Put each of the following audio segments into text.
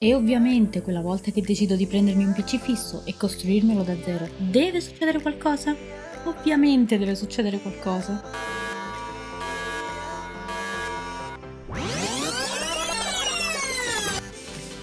E ovviamente quella volta che decido di prendermi un PC fisso e costruirmelo da zero, deve succedere qualcosa? Ovviamente deve succedere qualcosa.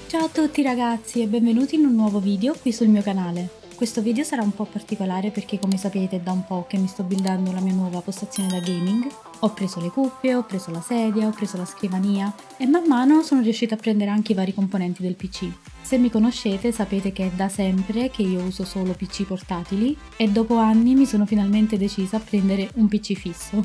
Ciao a tutti ragazzi e benvenuti in un nuovo video qui sul mio canale. Questo video sarà un po' particolare perché, come sapete, è da un po' che mi sto buildando la mia nuova postazione da gaming. Ho preso le cuffie, ho preso la sedia, ho preso la scrivania e man mano sono riuscita a prendere anche i vari componenti del PC. Se mi conoscete sapete che è da sempre che io uso solo PC portatili e dopo anni mi sono finalmente decisa a prendere un PC fisso.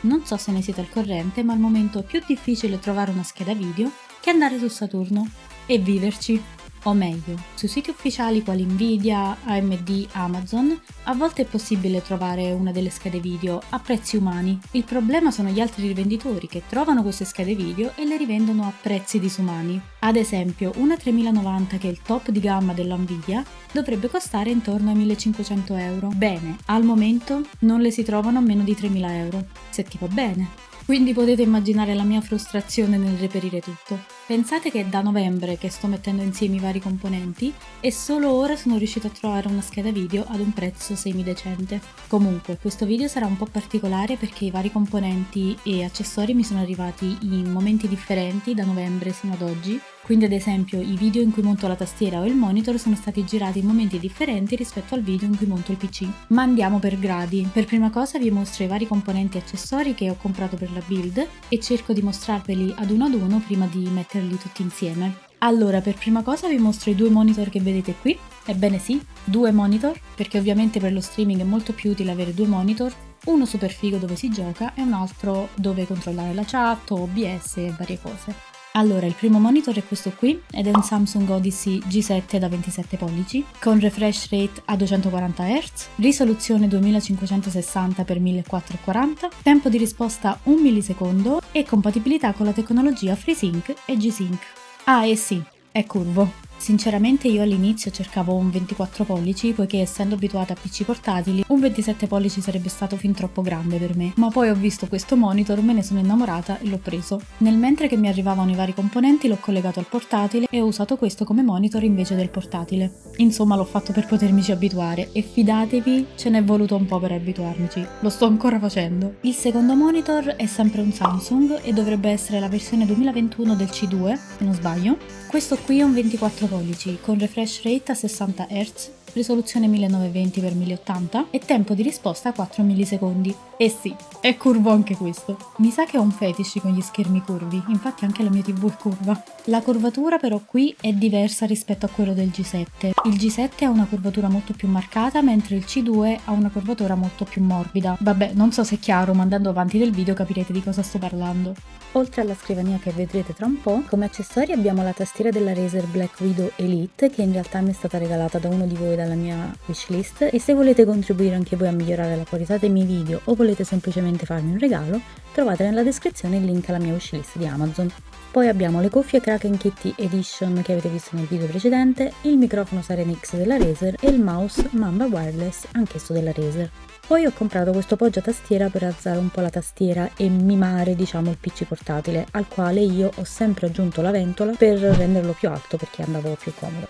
Non so se ne siete al corrente, ma al momento è più difficile trovare una scheda video che andare su Saturno e viverci. O meglio, su siti ufficiali quali Nvidia, AMD, Amazon, a volte è possibile trovare una delle schede video a prezzi umani. Il problema sono gli altri rivenditori che trovano queste schede video e le rivendono a prezzi disumani. Ad esempio, una 3090, che è il top di gamma della Nvidia, dovrebbe costare intorno ai 1500 euro. Bene, al momento non le si trovano a meno di 3000 euro, se ti va bene. Quindi potete immaginare la mia frustrazione nel reperire tutto. Pensate che è da novembre che sto mettendo insieme i vari componenti e solo ora sono riuscita a trovare una scheda video ad un prezzo semidecente. Comunque, questo video sarà un po' particolare perché i vari componenti e accessori mi sono arrivati in momenti differenti da novembre sino ad oggi. Quindi ad esempio i video in cui monto la tastiera o il monitor sono stati girati in momenti differenti rispetto al video in cui monto il PC. Ma andiamo per gradi. Per prima cosa vi mostro i vari componenti e accessori che ho comprato per la build e cerco di mostrarveli ad uno prima di metterli tutti insieme. Allora, per prima cosa vi mostro i due monitor che vedete qui. Ebbene sì, due monitor, perché ovviamente per lo streaming è molto più utile avere due monitor, uno super figo dove si gioca e un altro dove controllare la chat, OBS e varie cose. Allora, il primo monitor è questo qui ed è un Samsung Odyssey G7 da 27 pollici con refresh rate a 240 Hz, risoluzione 2560x1440, tempo di risposta 1 millisecondo e compatibilità con la tecnologia FreeSync e G-Sync. Ah, e sì, è curvo. Sinceramente io all'inizio cercavo un 24 pollici poiché, essendo abituata a PC portatili, un 27 pollici sarebbe stato fin troppo grande per me, ma poi ho visto questo monitor, me ne sono innamorata e l'ho preso. Nel mentre che mi arrivavano i vari componenti l'ho collegato al portatile e ho usato questo come monitor invece del portatile. Insomma, l'ho fatto per potermici abituare e fidatevi, ce n'è voluto un po' per abituarmici, lo sto ancora facendo. Il secondo monitor è sempre un Samsung e dovrebbe essere la versione 2021 del C2, se non sbaglio. Questo qui è un 24 pollici con refresh rate a 60 Hz, risoluzione 1920x1080 e tempo di risposta a 4 millisecondi. E sì, è curvo anche questo. Mi sa che ho un fetish con gli schermi curvi, infatti anche la mia TV è curva. La curvatura però qui è diversa rispetto a quello del G7. Il G7 ha una curvatura molto più marcata, mentre il C2 ha una curvatura molto più morbida. Vabbè, non so se è chiaro, ma andando avanti nel video capirete di cosa sto parlando. Oltre alla scrivania che vedrete tra un po', come accessori abbiamo la tastiera della Razer Black Widow Elite, che in realtà mi è stata regalata da uno di voi dalla mia wishlist, e se volete contribuire anche voi a migliorare la qualità dei miei video o volete semplicemente farmi un regalo, trovate nella descrizione il link alla mia wishlist di Amazon. Poi abbiamo le cuffie Kraken Kitty Edition che avete visto nel video precedente, il microfono Siren X della Razer e il mouse Mamba Wireless, anch'esso della Razer. Poi ho comprato questo poggiatastiera per alzare un po' la tastiera e mimare, diciamo, il PC portatile, al quale io ho sempre aggiunto la ventola per renderlo più alto perché andavo più comodo.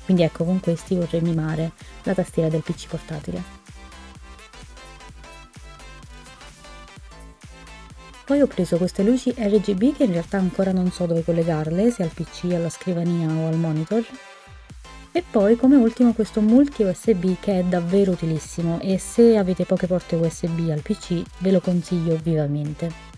Quindi ecco, con questi vorrei mimare la tastiera del PC portatile. Poi ho preso queste luci RGB che in realtà ancora non so dove collegarle, se al PC, alla scrivania o al monitor. E poi come ultimo questo multi USB che è davvero utilissimo e se avete poche porte USB al PC ve lo consiglio vivamente.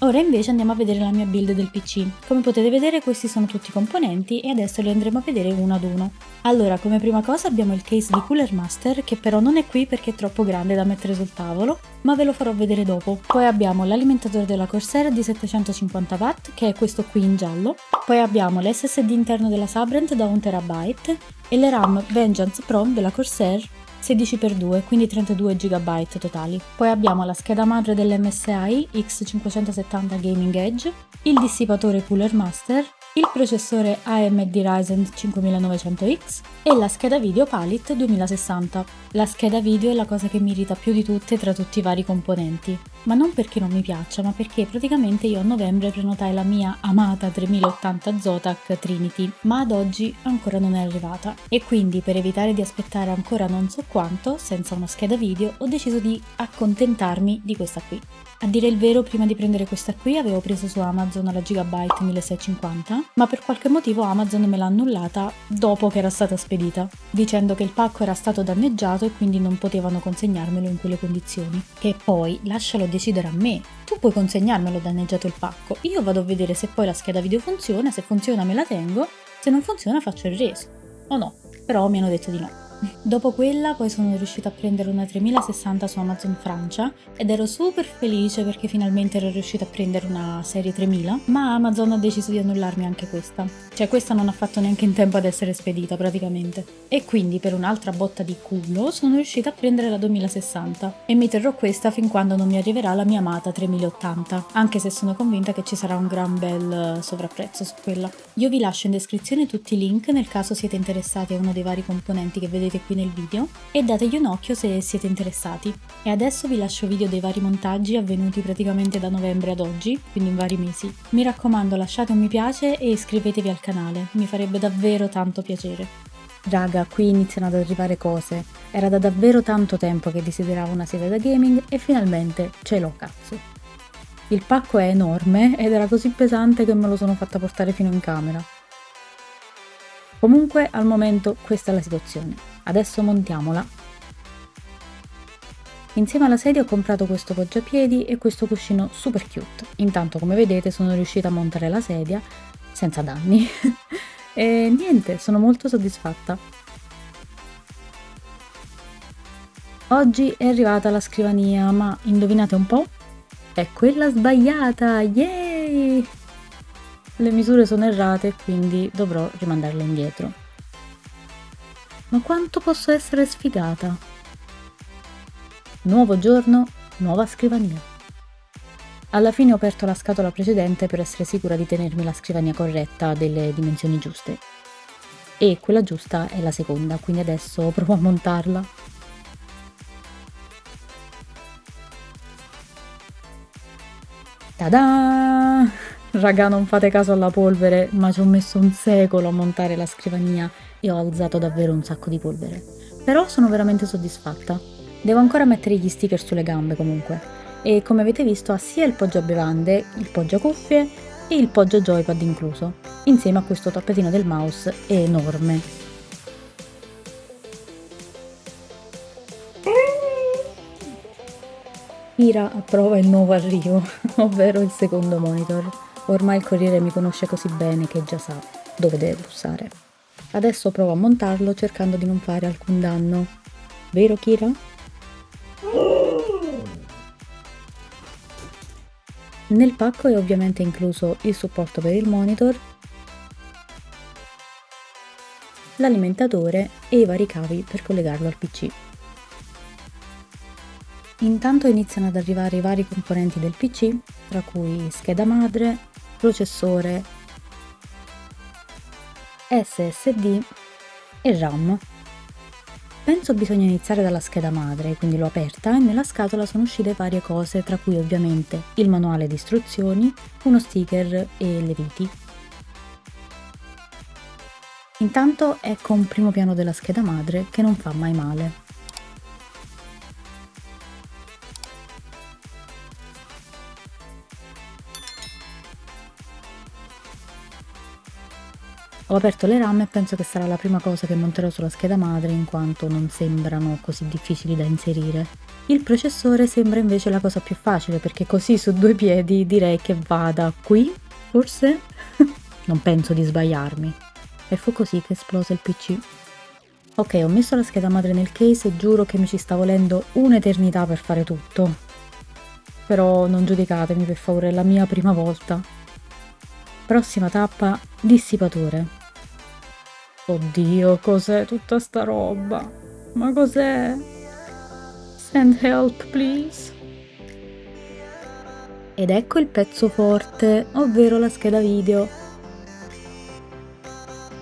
Ora invece andiamo a vedere la mia build del PC. Come potete vedere questi sono tutti i componenti e adesso li andremo a vedere uno ad uno. Allora, come prima cosa abbiamo il case di Cooler Master, che però non è qui perché è troppo grande da mettere sul tavolo, ma ve lo farò vedere dopo. Poi abbiamo l'alimentatore della Corsair di 750 watt, che è questo qui in giallo. Poi abbiamo l'SSD interno della Sabrent da 1 TB e le RAM Vengeance Pro della Corsair 16x2, quindi 32 GB totali. Poi abbiamo la scheda madre dell'MSI X570 Gaming Edge, il dissipatore Cooler Master, il processore AMD Ryzen 5900X e la scheda video Palit 2060. La scheda video è la cosa che mi irrita più di tutte tra tutti i vari componenti. ma non perché non mi piaccia, ma perché praticamente io a novembre prenotai la mia amata 3080 Zotac Trinity, ma ad oggi ancora non è arrivata. E quindi per evitare di aspettare ancora non so quanto, senza una scheda video, ho deciso di accontentarmi di questa qui. A dire il vero, prima di prendere questa qui avevo preso su Amazon la Gigabyte 1650, ma per qualche motivo Amazon me l'ha annullata dopo che era stata spedita, dicendo che il pacco era stato danneggiato e quindi non potevano consegnarmelo in quelle condizioni. Che poi lascialo decidere a me. Tu puoi consegnarmelo danneggiato il pacco, io vado a vedere se poi la scheda video funziona, se funziona me la tengo, se non funziona faccio il reso. O no, però mi hanno detto di no. Dopo quella poi sono riuscita a prendere una 3060 su Amazon Francia ed ero super felice perché finalmente ero riuscita a prendere una serie 3000, ma Amazon ha deciso di annullarmi anche questa. Cioè questa non ha fatto neanche in tempo ad essere spedita praticamente. E quindi per un'altra botta di culo sono riuscita a prendere la 2060 e mi terrò questa fin quando non mi arriverà la mia amata 3080, anche se sono convinta che ci sarà un gran bel sovrapprezzo su quella. Io vi lascio in descrizione tutti i link nel caso siete interessati a uno dei vari componenti che vedete qui nel video e dategli un occhio se siete interessati. E adesso vi lascio video dei vari montaggi avvenuti praticamente da novembre ad oggi, quindi in vari mesi. Mi raccomando, lasciate un mi piace e iscrivetevi al canale, mi farebbe davvero tanto piacere. Raga, qui iniziano ad arrivare cose. Era da davvero tanto tempo che desideravo una sedia da gaming e finalmente ce l'ho, cazzo. Il pacco è enorme ed era così pesante che me lo sono fatta portare fino in camera. Comunque al momento questa è la situazione. Adesso montiamola. Insieme alla sedia ho comprato questo poggiapiedi e questo cuscino super cute. Intanto, come vedete, sono riuscita a montare la sedia senza danni. E niente, sono molto soddisfatta. Oggi è arrivata la scrivania, ma indovinate un po'? È quella sbagliata! Yay! Le misure sono errate, quindi dovrò rimandarle indietro. Ma quanto posso essere sfigata? Nuovo giorno, nuova scrivania. Alla fine ho aperto la scatola precedente per essere sicura di tenermi la scrivania corretta delle dimensioni giuste. E quella giusta è la seconda, quindi adesso provo a montarla. Tada! Raga, non fate caso alla polvere, ma ci ho messo un secolo a montare la scrivania e ho usato davvero un sacco di polvere. Però sono veramente soddisfatta. Devo ancora mettere gli sticker sulle gambe comunque. E come avete visto ha sia il poggio a bevande, il poggio a cuffie e il poggio a joypad incluso, insieme a questo tappetino del mouse enorme. Ira approva il nuovo arrivo, ovvero il secondo monitor. Ormai il corriere mi conosce così bene che già sa dove deve bussare. Adesso provo a montarlo cercando di non fare alcun danno. Vero Kira? Nel pacco è ovviamente incluso il supporto per il monitor, l'alimentatore e i vari cavi per collegarlo al PC. Intanto iniziano ad arrivare i vari componenti del PC, tra cui scheda madre, processore, SSD e RAM. Penso bisogna iniziare dalla scheda madre, quindi l'ho aperta e nella scatola sono uscite varie cose, tra cui ovviamente il manuale di istruzioni, uno sticker e le viti. Intanto ecco un primo piano della scheda madre che non fa mai male. Ho aperto le RAM e penso che sarà la prima cosa che monterò sulla scheda madre in quanto non sembrano così difficili da inserire. Il processore sembra invece la cosa più facile perché così su due piedi direi che vada qui, forse? Non penso di sbagliarmi. E fu così che esplose il PC. Ok, ho messo la scheda madre nel case e giuro che mi ci sta volendo un'eternità per fare tutto. Però non giudicatemi per favore, è la mia prima volta. Prossima tappa, dissipatore. Oddio, cos'è tutta sta roba? Ma cos'è? Send help, please. Ed ecco il pezzo forte, ovvero la scheda video.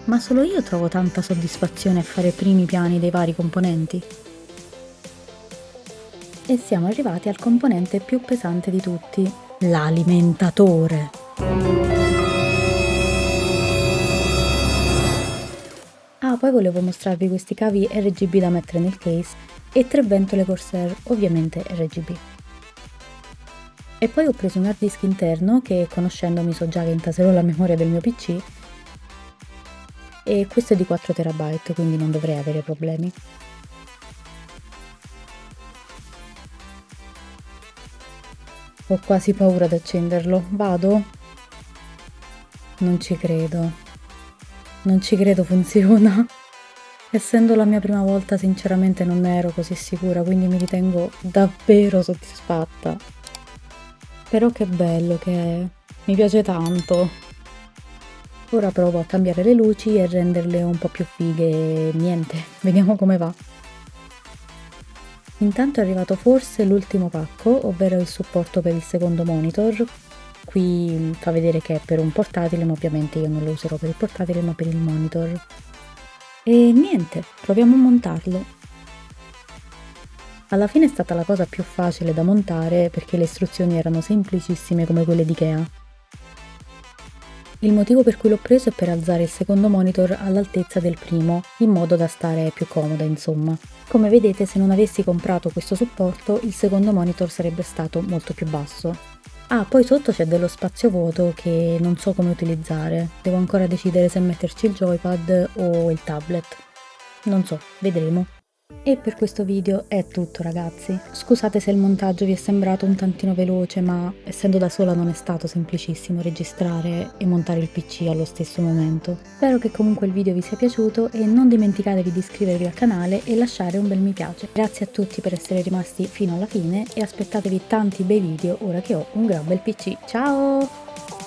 Ma solo io trovo tanta soddisfazione a fare i primi piani dei vari componenti. E siamo arrivati al componente più pesante di tutti, l'alimentatore. Ah, poi volevo mostrarvi questi cavi RGB da mettere nel case e 3 ventole Corsair, ovviamente RGB. E poi ho preso un hard disk interno che, conoscendomi, so già che intaserò la memoria del mio PC, e questo è di 4 TB, quindi non dovrei avere problemi. Ho quasi paura ad accenderlo. Vado? Non ci credo. Non ci credo funziona. Essendo la mia prima volta, sinceramente non ne ero così sicura, quindi mi ritengo davvero soddisfatta. Però che bello che è. Mi piace tanto. Ora provo a cambiare le luci e renderle un po' più fighe e niente, vediamo come va. Intanto è arrivato forse l'ultimo pacco, ovvero il supporto per il secondo monitor. Qui fa vedere che è per un portatile, ma ovviamente io non lo userò per il portatile ma per il monitor. E niente, proviamo a montarlo. Alla fine è stata la cosa più facile da montare perché le istruzioni erano semplicissime come quelle di Ikea. Il motivo per cui l'ho preso è per alzare il secondo monitor all'altezza del primo, in modo da stare più comoda, insomma. Come vedete, se non avessi comprato questo supporto, il secondo monitor sarebbe stato molto più basso. Ah, poi sotto c'è dello spazio vuoto che non so come utilizzare. Devo ancora decidere se metterci il joypad o il tablet. Non so, vedremo. E per questo video è tutto, ragazzi. Scusate se il montaggio vi è sembrato un tantino veloce, ma essendo da sola non è stato semplicissimo registrare e montare il PC allo stesso momento. Spero che comunque il video vi sia piaciuto e non dimenticatevi di iscrivervi al canale e lasciare un bel mi piace. Grazie a tutti per essere rimasti fino alla fine e aspettatevi tanti bei video ora che ho un gran bel PC. Ciao!